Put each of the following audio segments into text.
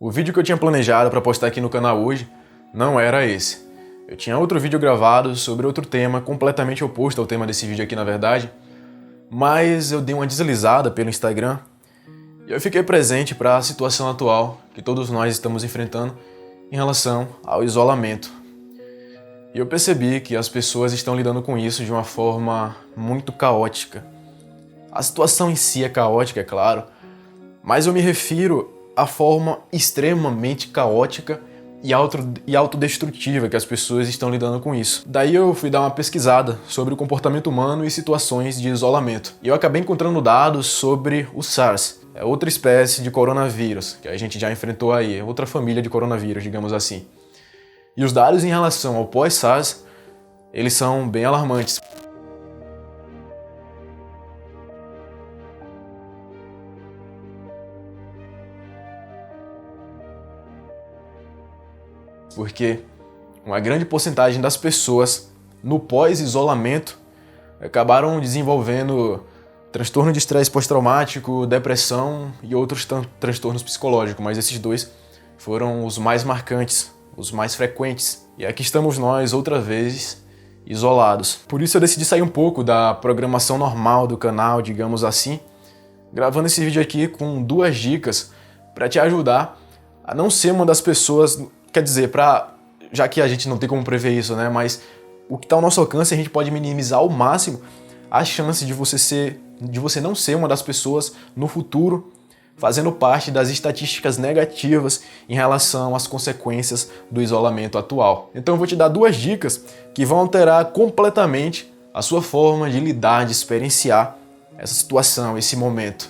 O vídeo que eu tinha planejado para postar aqui no canal hoje não era esse. Eu tinha outro vídeo gravado sobre outro tema completamente oposto ao tema desse vídeo aqui, na verdade, mas eu dei uma deslizada pelo Instagram e eu fiquei presente para a situação atual que todos nós estamos enfrentando em relação ao isolamento. E eu percebi que as pessoas estão lidando com isso de uma forma muito caótica. A situação em si é caótica, é claro, mas eu me refiro à forma extremamente caótica e autodestrutiva que as pessoas estão lidando com isso. Daí eu fui dar uma pesquisada sobre o comportamento humano e situações de isolamento. E eu acabei encontrando dados sobre o SARS. É outra espécie de coronavírus que a gente já enfrentou aí, outra família de coronavírus, digamos assim. E os dados em relação ao pós-SARS, eles são bem alarmantes. Porque uma grande porcentagem das pessoas no pós-isolamento acabaram desenvolvendo transtorno de estresse pós-traumático, depressão e outros transtornos psicológicos, mas esses dois foram os mais marcantes, os mais frequentes. E aqui estamos nós outra vez isolados. Por isso eu decidi sair um pouco da programação normal do canal, digamos assim, gravando esse vídeo aqui com 2 dicas para te ajudar a não ser uma das pessoas. Quer dizer, já que a gente não tem como prever isso, né? Mas o que está ao nosso alcance, a gente pode minimizar ao máximo a chance de você não ser uma das pessoas no futuro fazendo parte das estatísticas negativas em relação às consequências do isolamento atual. Então eu vou te dar 2 dicas que vão alterar completamente a sua forma de lidar, de experienciar essa situação, esse momento.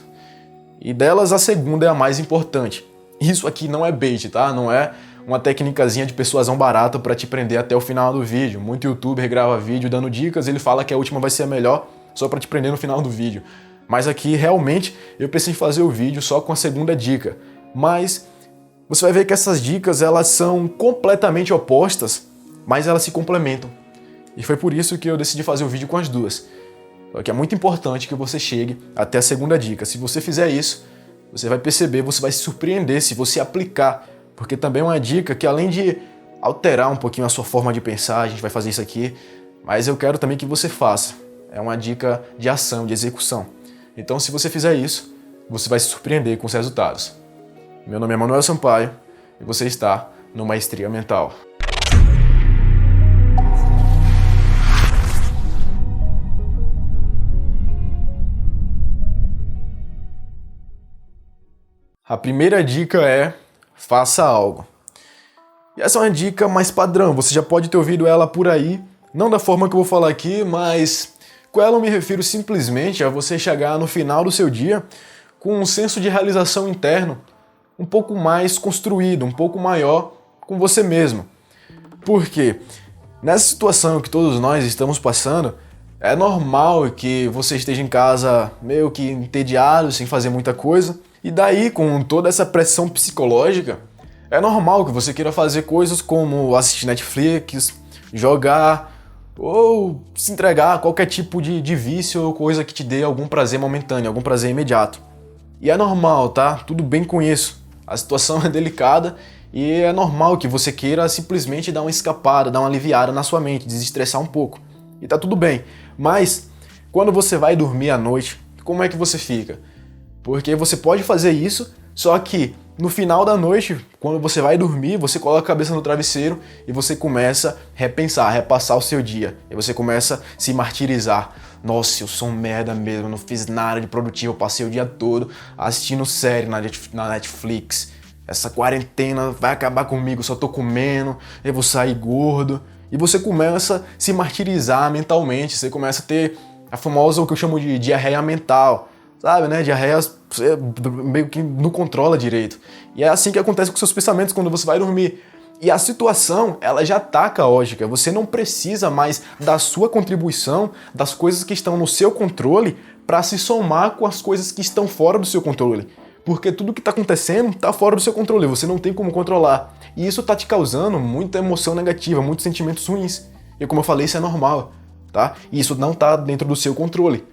E delas a segunda é a mais importante. Isso aqui não é bait, tá? Não é uma técnicazinha de persuasão barata para te prender até o final do vídeo. Muito youtuber grava vídeo dando dicas, ele fala que a última vai ser a melhor só para te prender no final do vídeo. Mas aqui realmente eu pensei em fazer o vídeo só com a segunda dica. Mas você vai ver que essas dicas elas são completamente opostas, mas elas se complementam. E foi por isso que eu decidi fazer o vídeo com as duas. Só que é muito importante que você chegue até a segunda dica. Se você fizer isso, você vai perceber, você vai se surpreender se você aplicar. Porque também é uma dica que, além de alterar um pouquinho a sua forma de pensar, a gente vai fazer isso aqui, mas eu quero também que você faça. É uma dica de ação, de execução. Então, se você fizer isso, você vai se surpreender com os resultados. Meu nome é Manuel Sampaio e você está no Maestria Mental. A primeira dica é: faça algo. E essa é uma dica mais padrão, você já pode ter ouvido ela por aí, não da forma que eu vou falar aqui, mas com ela eu me refiro simplesmente a você chegar no final do seu dia com um senso de realização interno um pouco mais construído, um pouco maior com você mesmo. Por quê? Nessa situação que todos nós estamos passando, é normal que você esteja em casa meio que entediado, sem fazer muita coisa, e daí, com toda essa pressão psicológica, é normal que você queira fazer coisas como assistir Netflix, jogar ou se entregar a qualquer tipo de vício ou coisa que te dê algum prazer momentâneo, algum prazer imediato. E é normal, tá? Tudo bem com isso. A situação é delicada e é normal que você queira simplesmente dar uma escapada, dar uma aliviada na sua mente, desestressar um pouco. E tá tudo bem. Mas, quando você vai dormir à noite, como é que você fica? Porque você pode fazer isso, só que no final da noite, quando você vai dormir, você coloca a cabeça no travesseiro e você começa a repensar, a repassar o seu dia. E você começa a se martirizar. Nossa, eu sou um merda mesmo, eu não fiz nada de produtivo, eu passei o dia todo assistindo série na Netflix. Essa quarentena vai acabar comigo, só tô comendo, eu vou sair gordo. E você começa a se martirizar mentalmente, você começa a ter a famosa, o que eu chamo de diarreia mental. Sabe, né? Diarreia você meio que não controla direito. E é assim que acontece com seus pensamentos quando você vai dormir. E a situação, ela já tá caótica. Você não precisa mais da sua contribuição, das coisas que estão no seu controle, para se somar com as coisas que estão fora do seu controle. Porque tudo que tá acontecendo tá fora do seu controle, você não tem como controlar. E isso tá te causando muita emoção negativa, muitos sentimentos ruins. E como eu falei, isso é normal, tá? E isso não tá dentro do seu controle.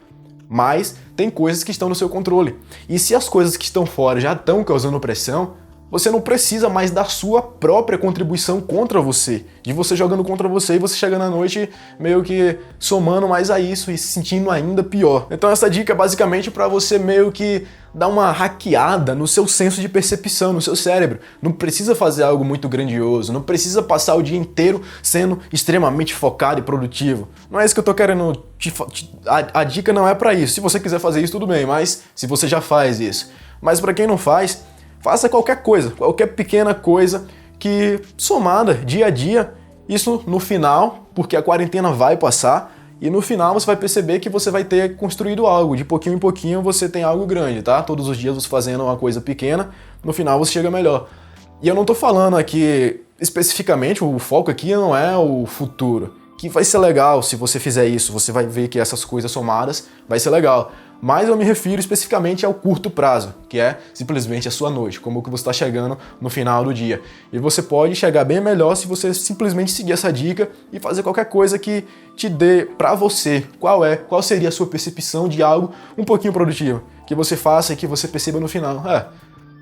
Mas tem coisas que estão no seu controle. E se as coisas que estão fora já estão causando pressão, você não precisa mais da sua própria contribuição contra você, de você jogando contra você e você chegando à noite meio que somando mais a isso e se sentindo ainda pior. Então essa dica é basicamente para você meio que dar uma hackeada no seu senso de percepção, no seu cérebro. Não precisa fazer algo muito grandioso, não precisa passar o dia inteiro sendo extremamente focado e produtivo. Não é isso que eu tô querendo a dica não é para isso. Se você quiser fazer isso, tudo bem, mas se você já faz isso. Mas para quem não faz, faça qualquer coisa, qualquer pequena coisa que, somada dia a dia, isso no final, porque a quarentena vai passar, e no final você vai perceber que você vai ter construído algo. De pouquinho em pouquinho você tem algo grande, tá? Todos os dias você fazendo uma coisa pequena, no final você chega melhor. E eu não tô falando aqui, especificamente, o foco aqui não é o futuro, que vai ser legal se você fizer isso, você vai ver que essas coisas somadas vai ser legal. Mas eu me refiro especificamente ao curto prazo, que é simplesmente a sua noite, como que você está chegando no final do dia. E você pode chegar bem melhor se você simplesmente seguir essa dica e fazer qualquer coisa que te dê para você qual seria a sua percepção de algo um pouquinho produtivo, que você faça e que você perceba no final.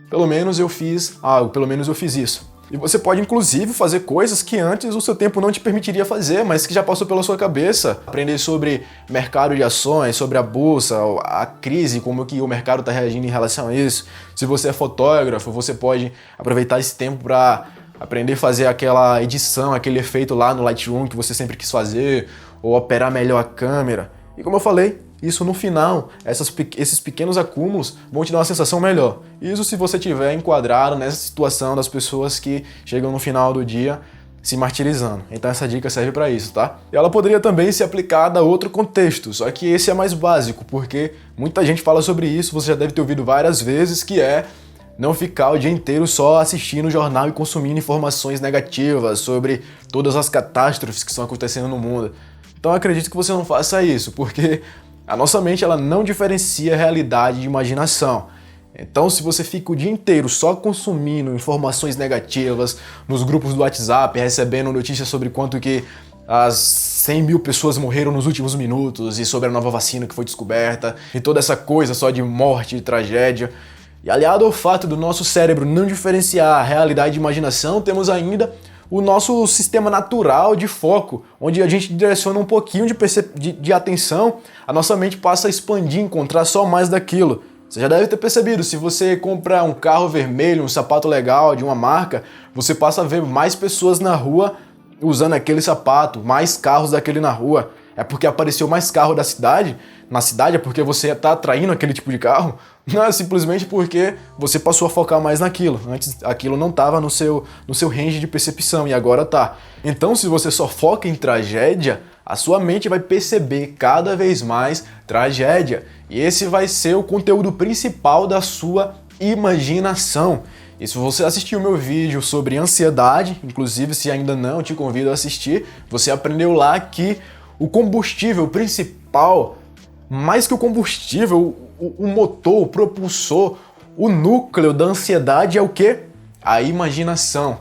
Pelo menos eu fiz algo, pelo menos eu fiz isso. E você pode, inclusive, fazer coisas que antes o seu tempo não te permitiria fazer, mas que já passou pela sua cabeça. Aprender sobre mercado de ações, sobre a bolsa, a crise, como que o mercado está reagindo em relação a isso. Se você é fotógrafo, você pode aproveitar esse tempo para aprender a fazer aquela edição, aquele efeito lá no Lightroom que você sempre quis fazer, ou operar melhor a câmera. E como eu falei, isso no final, esses pequenos acúmulos vão te dar uma sensação melhor. Isso se você estiver enquadrado nessa situação das pessoas que chegam no final do dia se martirizando. Então essa dica serve para isso, tá? E ela poderia também ser aplicada a outro contexto, só que esse é mais básico, porque muita gente fala sobre isso, você já deve ter ouvido várias vezes, que é não ficar o dia inteiro só assistindo o jornal e consumindo informações negativas sobre todas as catástrofes que estão acontecendo no mundo. Então eu acredito que você não faça isso, porque a nossa mente ela não diferencia realidade de imaginação. Então, se você fica o dia inteiro só consumindo informações negativas nos grupos do WhatsApp, recebendo notícias sobre quanto que as 100 mil pessoas morreram nos últimos minutos e sobre a nova vacina que foi descoberta e toda essa coisa só de morte e tragédia, e aliado ao fato do nosso cérebro não diferenciar a realidade de imaginação, temos ainda o nosso sistema natural de foco, onde a gente direciona um pouquinho de atenção, a nossa mente passa a expandir, encontrar só mais daquilo. Você já deve ter percebido, se você compra um carro vermelho, um sapato legal de uma marca, você passa a ver mais pessoas na rua usando aquele sapato, mais carros daquele na rua. É porque apareceu mais carro da cidade? Na cidade é porque você está atraindo aquele tipo de carro? Não, é simplesmente porque você passou a focar mais naquilo. Antes aquilo não estava no seu range de percepção e agora tá. Então se você só foca em tragédia, a sua mente vai perceber cada vez mais tragédia. E esse vai ser o conteúdo principal da sua imaginação. E se você assistiu o meu vídeo sobre ansiedade, inclusive se ainda não, eu te convido a assistir, você aprendeu lá que o combustível principal, mais que o combustível, o motor, o propulsor, o núcleo da ansiedade é o quê? A imaginação.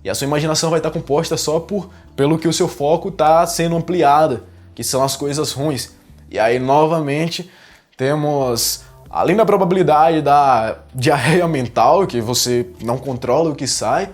E a sua imaginação vai estar composta só pelo que o seu foco está sendo ampliado, que são as coisas ruins. E aí, novamente, temos, além da probabilidade da diarreia mental, que você não controla o que sai,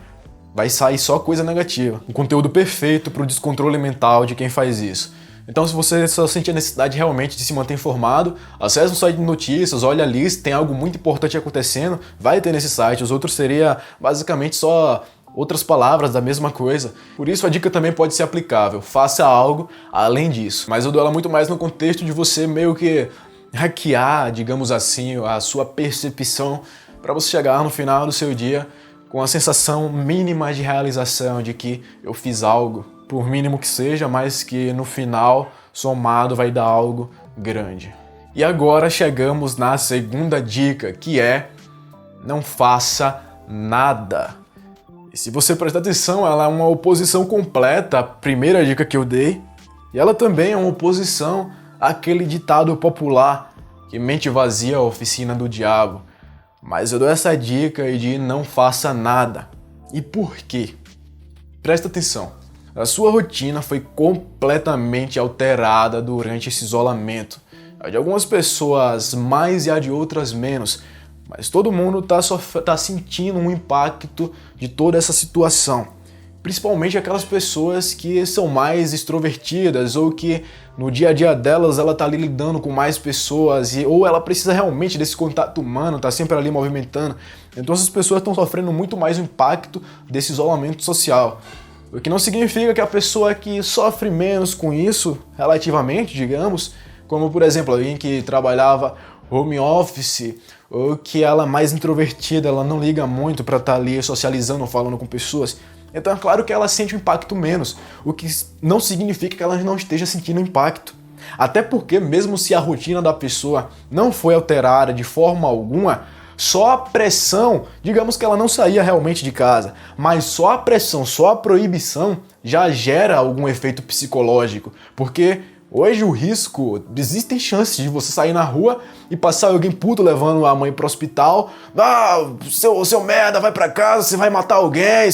vai sair só coisa negativa. Um conteúdo perfeito para o descontrole mental de quem faz isso. Então, se você só sente a necessidade realmente de se manter informado, acesse o site de notícias, olha ali, se tem algo muito importante acontecendo, vai ter nesse site. Os outros seria basicamente só outras palavras da mesma coisa. Por isso a dica também pode ser aplicável. Faça algo além disso. Mas eu dou ela muito mais no contexto de você meio que hackear, digamos assim, a sua percepção para você chegar no final do seu dia com a sensação mínima de realização de que eu fiz algo, por mínimo que seja, mas que no final, somado, vai dar algo grande. E agora chegamos na segunda dica, que é não faça nada. E se você prestar atenção, ela é uma oposição completa à primeira dica que eu dei, e ela também é uma oposição àquele ditado popular que mente vazia é a oficina do diabo. Mas eu dou essa dica de não faça nada. E por quê? Presta atenção. A sua rotina foi completamente alterada durante esse isolamento. A de algumas pessoas mais e a de outras menos. mas todo mundo tá sentindo um impacto de toda essa situação. Principalmente aquelas pessoas que são mais extrovertidas ou que no dia a dia delas ela tá ali lidando com mais pessoas ou ela precisa realmente desse contato humano, tá sempre ali movimentando. Então essas pessoas estão sofrendo muito mais o impacto desse isolamento social. O que não significa que a pessoa que sofre menos com isso, relativamente, digamos, como por exemplo alguém que trabalhava home office ou que ela é mais introvertida, ela não liga muito para estar ali socializando, falando com pessoas. Então é claro que ela sente um impacto menos, o que não significa que ela não esteja sentindo impacto. Até porque mesmo se a rotina da pessoa não foi alterada de forma alguma, só a pressão, digamos que ela não saía realmente de casa, mas só a pressão, só a proibição já gera algum efeito psicológico, porque hoje o risco, existem chances de você sair na rua e passar alguém puto levando a mãe pro hospital. Ah, seu merda, vai pra casa, você vai matar alguém,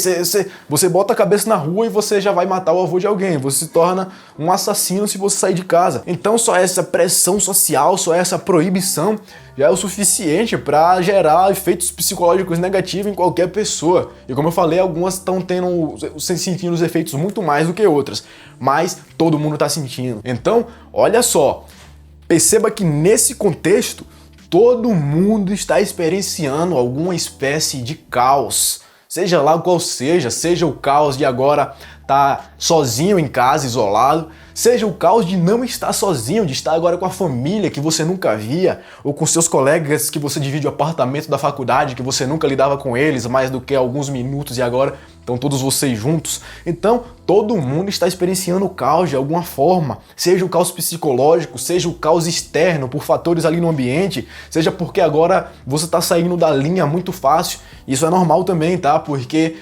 você bota a cabeça na rua e você já vai matar o avô de alguém. Você se torna um assassino se você sair de casa. Então só essa pressão social, só essa proibição já é o suficiente para gerar efeitos psicológicos negativos em qualquer pessoa. E como eu falei, algumas estão sentindo os efeitos muito mais do que outras, mas todo mundo está sentindo. Então, olha só, perceba que nesse contexto, todo mundo está experienciando alguma espécie de caos. Seja lá qual seja o caos de agora estar sozinho em casa, isolado, seja o caos de não estar sozinho, de estar agora com a família que você nunca via, ou com seus colegas que você divide o apartamento da faculdade, que você nunca lidava com eles mais do que alguns minutos e agora estão todos vocês juntos. Então, todo mundo está experienciando o caos de alguma forma, seja o caos psicológico, seja o caos externo por fatores ali no ambiente, seja porque agora você está saindo da linha muito fácil. Isso é normal também, tá? Porque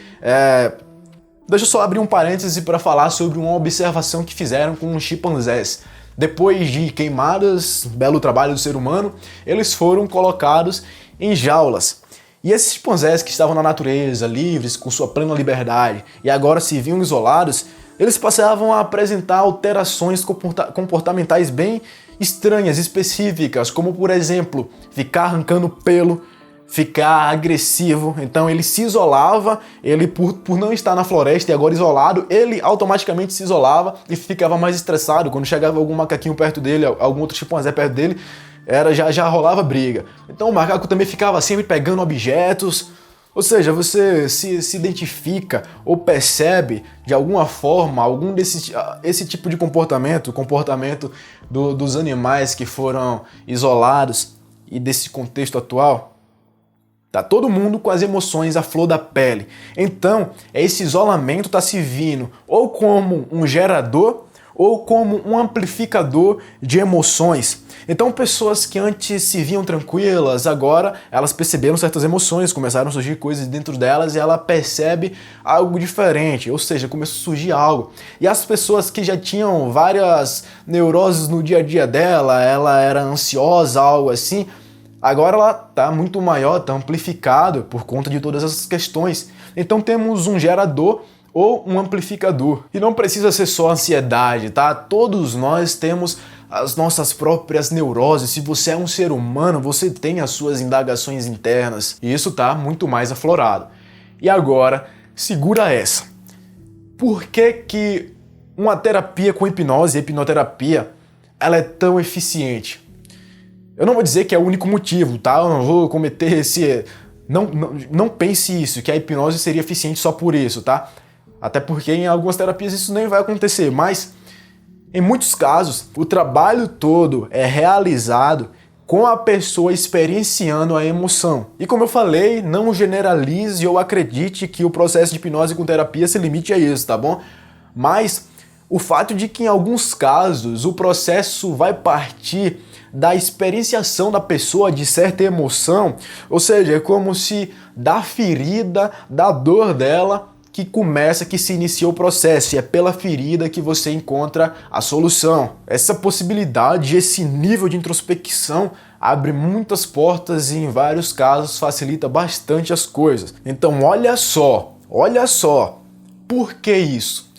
deixa eu só abrir um parêntese para falar sobre uma observação que fizeram com os chimpanzés. Depois de queimadas, belo trabalho do ser humano, eles foram colocados em jaulas. E esses chimpanzés que estavam na natureza, livres, com sua plena liberdade, e agora se viam isolados, eles passavam a apresentar alterações comportamentais bem estranhas, específicas, como por exemplo, ficar arrancando pelo, ficar agressivo. Então ele se isolava, ele por não estar na floresta e agora isolado, ele automaticamente se isolava e ficava mais estressado. Quando chegava algum macaquinho perto dele, algum outro chimpanzé perto dele, já rolava briga. Então o macaco também ficava sempre pegando objetos. Ou seja, você se identifica ou percebe de alguma forma esse tipo de comportamento, dos animais que foram isolados e desse contexto atual? Tá todo mundo com as emoções à flor da pele. Então, esse isolamento tá se vindo ou como um gerador ou como um amplificador de emoções. Então, pessoas que antes se viam tranquilas, agora elas perceberam certas emoções, começaram a surgir coisas dentro delas e ela percebe algo diferente, ou seja, começou a surgir algo. E as pessoas que já tinham várias neuroses no dia a dia dela, ela era ansiosa, algo assim, agora ela está muito maior, está amplificado por conta de todas essas questões. Então temos um gerador ou um amplificador. E não precisa ser só ansiedade, tá? Todos nós temos as nossas próprias neuroses. Se você é um ser humano, você tem as suas indagações internas. E isso tá muito mais aflorado. E agora, segura essa. Por que uma terapia com hipnose, hipnoterapia, ela é tão eficiente? Eu não vou dizer que é o único motivo, tá? Eu não vou cometer esse... Não pense isso, que a hipnose seria eficiente só por isso, tá? Até porque em algumas terapias isso nem vai acontecer, mas em muitos casos o trabalho todo é realizado com a pessoa experienciando a emoção. E como eu falei, não generalize ou acredite que o processo de hipnose com terapia se limite a isso, tá bom? Mas o fato de que em alguns casos o processo vai partir da experienciação da pessoa de certa emoção, ou seja, é como se da ferida, da dor dela, que se inicia o processo, e é pela ferida que você encontra a solução. Essa possibilidade, esse nível de introspecção abre muitas portas e em vários casos facilita bastante as coisas. Então olha só, por que isso?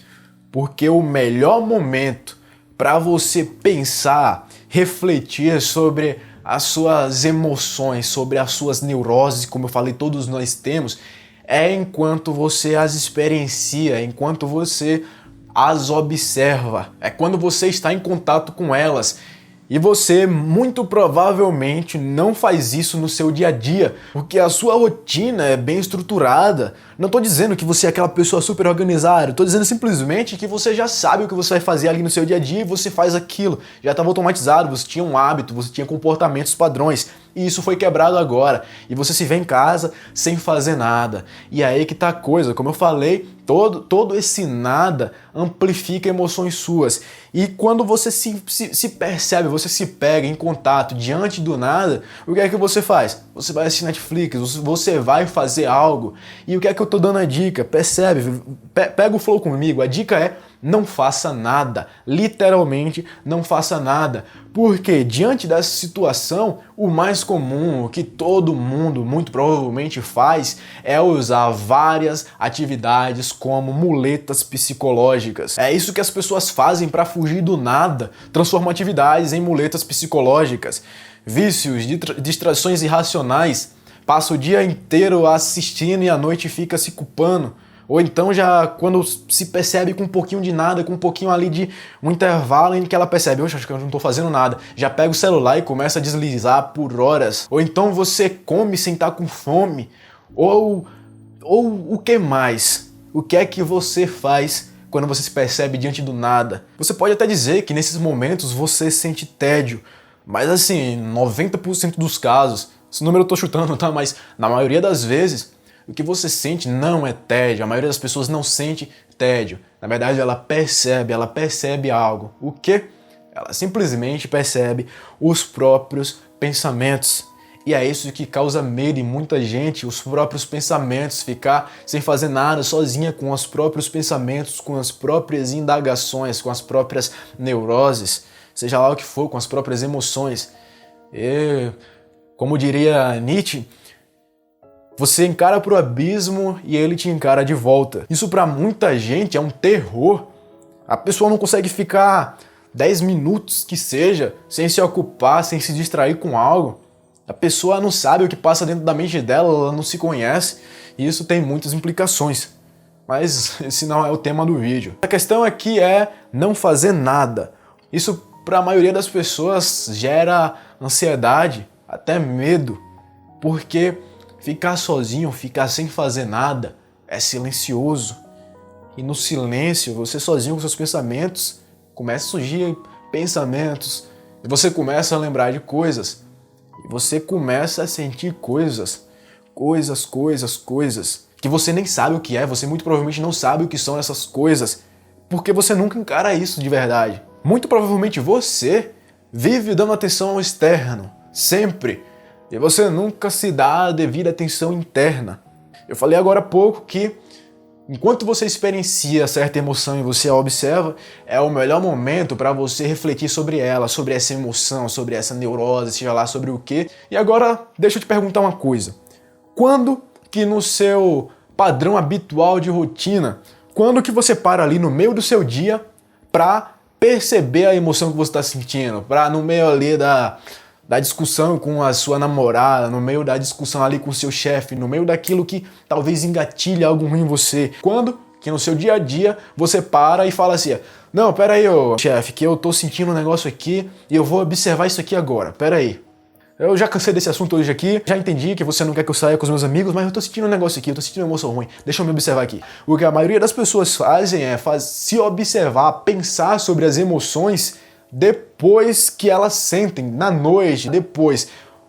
Porque o melhor momento para você pensar, refletir sobre as suas emoções, sobre as suas neuroses, como eu falei, todos nós temos, é enquanto você as experiencia, enquanto você as observa. É quando você está em contato com elas. E você muito provavelmente não faz isso no seu dia a dia, porque a sua rotina é bem estruturada. Não estou dizendo que você é aquela pessoa super organizada, estou dizendo simplesmente que você já sabe o que você vai fazer ali no seu dia a dia e você faz aquilo. Já estava automatizado, você tinha um hábito, você tinha comportamentos padrões. E isso foi quebrado agora. E você se vê em casa sem fazer nada. E aí que tá a coisa, como eu falei, todo esse nada amplifica emoções suas. E quando você se percebe, você se pega em contato diante do nada, o que é que você faz? Você vai assistir Netflix, você vai fazer algo. E o que é que eu tô dando a dica? Percebe? Pega o flow comigo. A dica é: não faça nada. Literalmente, não faça nada. Porque diante dessa situação, o mais comum, o que todo mundo muito provavelmente faz, é usar várias atividades como muletas psicológicas. É isso que as pessoas fazem para fugir do nada, transformam atividades em muletas psicológicas. Vícios, distrações irracionais, passa o dia inteiro assistindo e à noite fica se culpando. Ou então já quando se percebe com um pouquinho de nada, com um pouquinho ali de um intervalo em que ela percebe: oxe, acho que eu não estou fazendo nada. Já pega o celular e começa a deslizar por horas. Ou então você come sem estar com fome. Ou o que mais? O que é que você faz quando você se percebe diante do nada? Você pode até dizer que nesses momentos você sente tédio. Mas assim, 90% dos casos, esse número eu tô chutando, tá? Mas na maioria das vezes, o que você sente não é tédio. A maioria das pessoas não sente tédio. Na verdade, ela percebe algo. O quê? Ela simplesmente percebe os próprios pensamentos. E é isso que causa medo em muita gente, os próprios pensamentos, ficar sem fazer nada, sozinha com os próprios pensamentos, com as próprias indagações, com as próprias neuroses, seja lá o que for, com as próprias emoções. E, como diria Nietzsche, você encara pro abismo e ele te encara de volta. Isso para muita gente é um terror. A pessoa não consegue ficar 10 minutos que seja sem se ocupar, sem se distrair com algo. A pessoa não sabe o que passa dentro da mente dela, ela não se conhece. E isso tem muitas implicações. Mas esse não é o tema do vídeo. A questão aqui é não fazer nada. Isso para a maioria das pessoas gera ansiedade, até medo. Porque ficar sozinho, ficar sem fazer nada, é silencioso. E no silêncio, você sozinho com seus pensamentos, começa a surgir pensamentos, e você começa a lembrar de coisas, e você começa a sentir coisas, que você nem sabe o que é, você muito provavelmente não sabe o que são essas coisas, porque você nunca encara isso de verdade. Muito provavelmente você vive dando atenção ao externo, sempre. E você nunca se dá a devida atenção interna. Eu falei agora há pouco que enquanto você experiencia certa emoção e você a observa, é o melhor momento para você refletir sobre ela, sobre essa emoção, sobre essa neurose, seja lá sobre o quê. E agora, deixa eu te perguntar uma coisa. Quando que no seu padrão habitual de rotina, quando que você para ali no meio do seu dia para perceber a emoção que você está sentindo? Para no meio ali da discussão com a sua namorada, no meio da discussão ali com o seu chefe, no meio daquilo que talvez engatilhe algo ruim em você. Quando que no seu dia a dia você para e fala assim: não, pera aí, ô chefe, que eu tô sentindo um negócio aqui e eu vou observar isso aqui agora, pera aí. Eu já cansei desse assunto hoje aqui, já entendi que você não quer que eu saia com os meus amigos, mas eu tô sentindo um negócio aqui, eu tô sentindo uma emoção ruim, deixa eu me observar aqui. O que a maioria das pessoas fazem é se observar, pensar sobre as emoções depois que elas sentem, na noite, depois.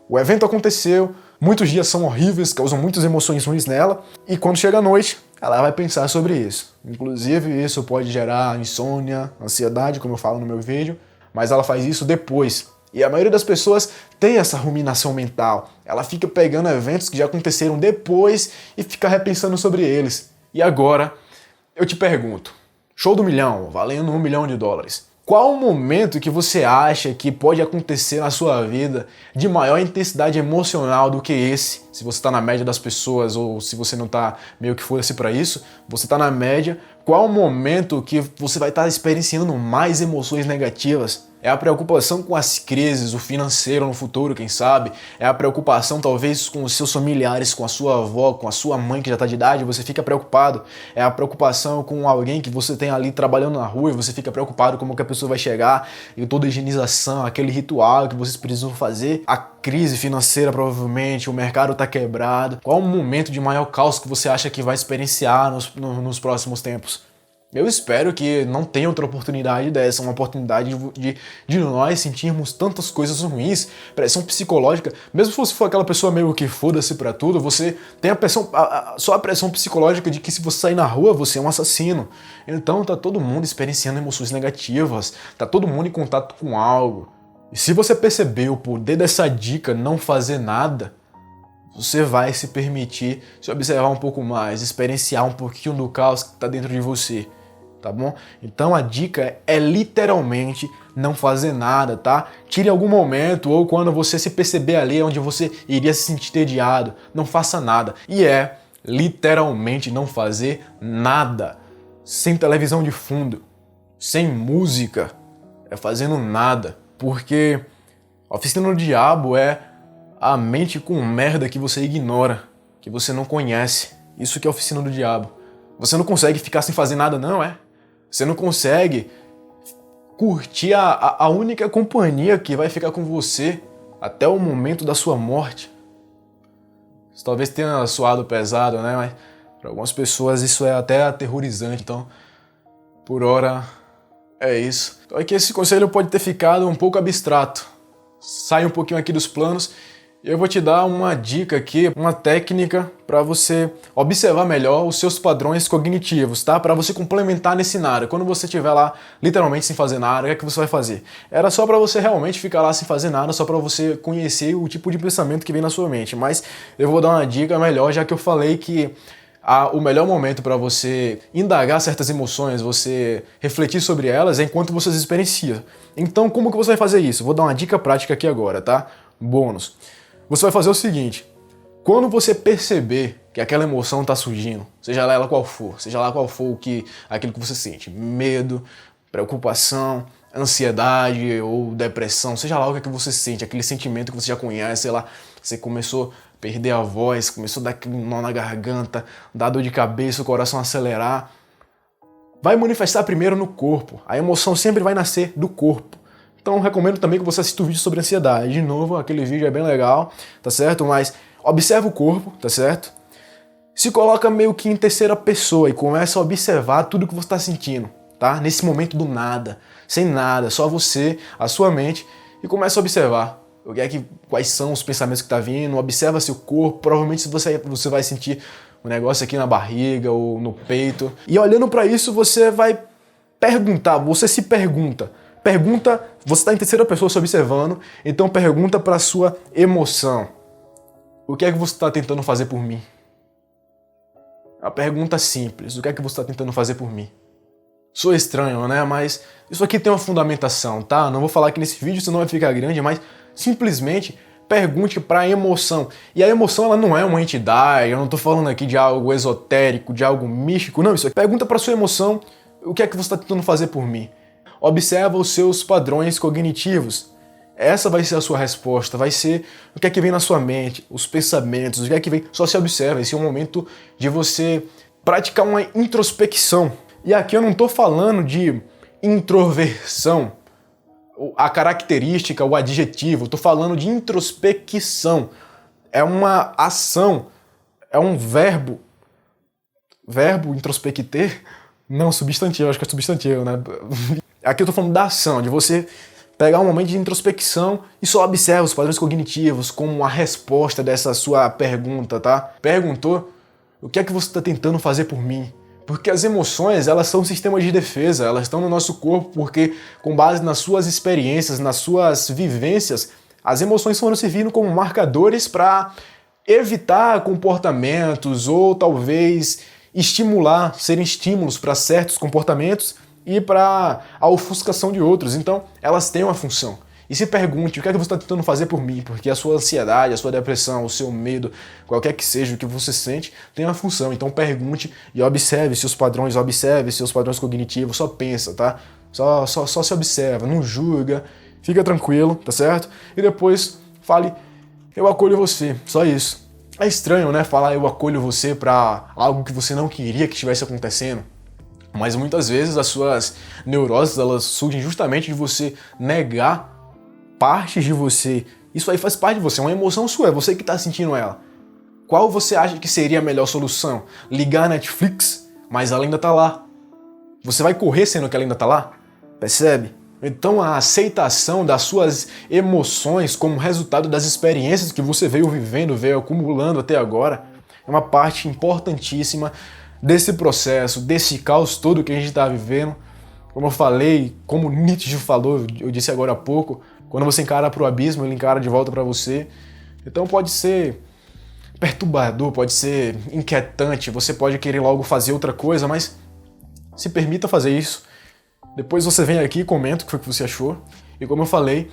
O evento aconteceu, muitos dias são horríveis, causam muitas emoções ruins nela, e quando chega a noite, ela vai pensar sobre isso. Inclusive, isso pode gerar insônia, ansiedade, como eu falo no meu vídeo, mas ela faz isso depois. E a maioria das pessoas tem essa ruminação mental. Ela fica pegando eventos que já aconteceram depois e fica repensando sobre eles. E agora, eu te pergunto, show do milhão, valendo $1 milhão. Qual o momento que você acha que pode acontecer na sua vida de maior intensidade emocional do que esse? Se você está na média das pessoas ou se você não está meio que foda-se para isso, você está na média. Qual o momento que você vai estar experienciando mais emoções negativas? É a preocupação com as crises, o financeiro no futuro, quem sabe? É a preocupação talvez com os seus familiares, com a sua avó, com a sua mãe que já está de idade, você fica preocupado. É a preocupação com alguém que você tem ali trabalhando na rua e você fica preocupado como que a pessoa vai chegar e toda a higienização, aquele ritual que vocês precisam fazer. A crise financeira provavelmente, o mercado está quebrado. Qual o momento de maior caos que você acha que vai experienciar nos próximos tempos? Eu espero que não tenha outra oportunidade dessa, uma oportunidade de nós sentirmos tantas coisas ruins, pressão psicológica. Mesmo se você for aquela pessoa meio que foda-se pra tudo, você tem a pressão, só a pressão psicológica de que se você sair na rua, você é um assassino. Então tá todo mundo experienciando emoções negativas, tá todo mundo em contato com algo. E se você percebeu o poder dessa dica, não fazer nada, você vai se permitir se observar um pouco mais, experienciar um pouquinho do caos que está dentro de você, tá bom? Então a dica é literalmente não fazer nada, tá? Tire algum momento ou quando você se perceber ali onde você iria se sentir entediado, não faça nada. E é literalmente não fazer nada. Sem televisão de fundo, sem música, é fazendo nada. Porque a oficina do diabo é a mente com merda que você ignora, que você não conhece. Isso que é a oficina do diabo. Você não consegue ficar sem fazer nada, não, é? Você não consegue curtir a única companhia que vai ficar com você até o momento da sua morte. Isso talvez tenha soado pesado, né? Mas para algumas pessoas isso é até aterrorizante. Então, por hora, é isso. Então é que esse conselho pode ter ficado um pouco abstrato. Sai um pouquinho aqui dos planos. Eu vou te dar uma dica aqui, uma técnica para você observar melhor os seus padrões cognitivos, tá? Para você complementar nesse cenário. Quando você estiver lá literalmente sem fazer nada, o que é que você vai fazer? Era só para você realmente ficar lá sem fazer nada, só para você conhecer o tipo de pensamento que vem na sua mente. Mas eu vou dar uma dica melhor, já que eu falei que o melhor momento para você indagar certas emoções, você refletir sobre elas, é enquanto você as experiencia. Então, como que você vai fazer isso? Vou dar uma dica prática aqui agora, tá? Bônus. Você vai fazer o seguinte: quando você perceber que aquela emoção está surgindo, seja lá ela qual for, aquilo que você sente, medo, preocupação, ansiedade ou depressão, seja lá o que você sente, aquele sentimento que você já conhece, sei lá, você começou a perder a voz, começou a dar aquele nó na garganta, dar dor de cabeça, o coração acelerar, vai manifestar primeiro no corpo. A emoção sempre vai nascer do corpo. Então recomendo também que você assista o vídeo sobre ansiedade. De novo, aquele vídeo é bem legal, tá certo? Mas observa o corpo, tá certo? Se coloca meio que em terceira pessoa e começa a observar tudo que você está sentindo, tá? Nesse momento do nada, sem nada, só você, a sua mente, e começa a observar quais são os pensamentos que tá vindo, observa seu corpo, provavelmente você vai sentir um negócio aqui na barriga ou no peito. E olhando para isso, você vai perguntar, você se pergunta, você está em terceira pessoa se observando, então pergunta para a sua emoção: o que é que você está tentando fazer por mim? A pergunta simples: o que é que você está tentando fazer por mim? Sou estranho, né? Mas isso aqui tem uma fundamentação, tá? Não vou falar aqui nesse vídeo, senão vai ficar grande, mas simplesmente pergunte para a emoção. E a emoção, ela não é uma entidade, eu não estou falando aqui de algo esotérico, de algo místico, não. Isso aqui. Pergunta para sua emoção: o que é que você está tentando fazer por mim? Observa os seus padrões cognitivos. Essa vai ser a sua resposta, vai ser o que é que vem na sua mente, os pensamentos, o que é que vem. Só se observa, esse é o momento de você praticar uma introspecção. E aqui eu não estou falando de introversão, a característica, o adjetivo, estou falando de introspecção. É uma ação, é um verbo. Verbo, introspecter? Não, substantivo, acho que é substantivo, né? Aqui eu tô falando da ação, de você pegar um momento de introspecção e só observa os padrões cognitivos como a resposta dessa sua pergunta, tá? Perguntou: o que é que você está tentando fazer por mim? Porque as emoções, elas são um sistema de defesa, elas estão no nosso corpo porque, com base nas suas experiências, nas suas vivências, as emoções foram servindo como marcadores para evitar comportamentos ou talvez serem estímulos para certos comportamentos e para a ofuscação de outros. Então, elas têm uma função. E se pergunte: o que é que você está tentando fazer por mim? Porque a sua ansiedade, a sua depressão, o seu medo, qualquer que seja o que você sente, tem uma função. Então pergunte e observe seus padrões cognitivos, só pensa, tá? Só se observa, não julga, fica tranquilo, tá certo? E depois fale, eu acolho você, só isso. É estranho, né, falar eu acolho você pra algo que você não queria que estivesse acontecendo. Mas muitas vezes as suas neuroses, elas surgem justamente de você negar partes de você. Isso aí faz parte de você, é uma emoção sua, é você que tá sentindo ela. Qual você acha que seria a melhor solução? Ligar a Netflix, mas ela ainda tá lá. Você vai correr sendo que ela ainda tá lá? Percebe? Então a aceitação das suas emoções como resultado das experiências que você veio vivendo, veio acumulando até agora, é uma parte importantíssima desse processo, desse caos todo que a gente está vivendo. Como eu falei, como Nietzsche falou, eu disse agora há pouco, quando você encara para o abismo, ele encara de volta para você. Então pode ser perturbador, pode ser inquietante, você pode querer logo fazer outra coisa, mas se permita fazer isso. Depois você vem aqui e comenta o que foi que você achou. E como eu falei,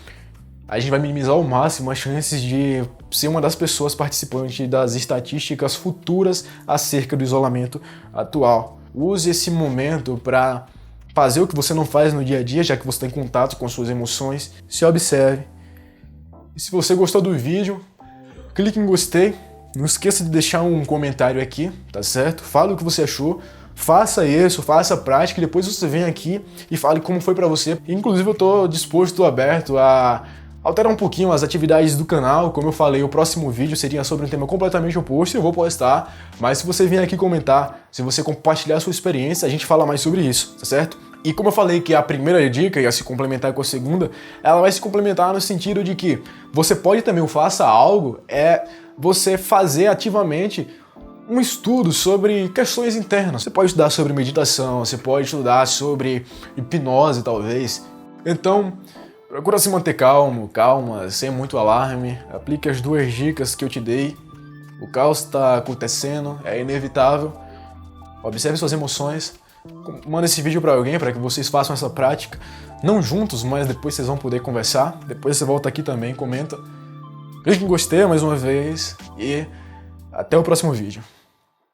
a gente vai minimizar ao máximo as chances de ser uma das pessoas participantes das estatísticas futuras acerca do isolamento atual. Use esse momento para fazer o que você não faz no dia a dia, já que você está em contato com suas emoções. Se observe. E se você gostou do vídeo, clique em gostei. Não esqueça de deixar um comentário aqui, tá certo? Fala o que você achou. Faça isso, faça a prática e depois você vem aqui e fale como foi pra você. Inclusive eu tô disposto, aberto a alterar um pouquinho as atividades do canal. Como eu falei, o próximo vídeo seria sobre um tema completamente oposto e eu vou postar. Mas se você vir aqui comentar, se você compartilhar a sua experiência, a gente fala mais sobre isso, tá certo? E como eu falei que a primeira dica ia se complementar com a segunda, ela vai se complementar no sentido de que você pode também, o faça algo, é você fazer ativamente um estudo sobre questões internas. Você pode estudar sobre meditação, você pode estudar sobre hipnose, talvez. Então, procura se manter calma, sem muito alarme. Aplique as 2 dicas que eu te dei. O caos está acontecendo, é inevitável. Observe suas emoções. Manda esse vídeo para alguém para que vocês façam essa prática. Não juntos, mas depois vocês vão poder conversar. Depois você volta aqui também, comenta. Clique em gostei mais uma vez e até o próximo vídeo.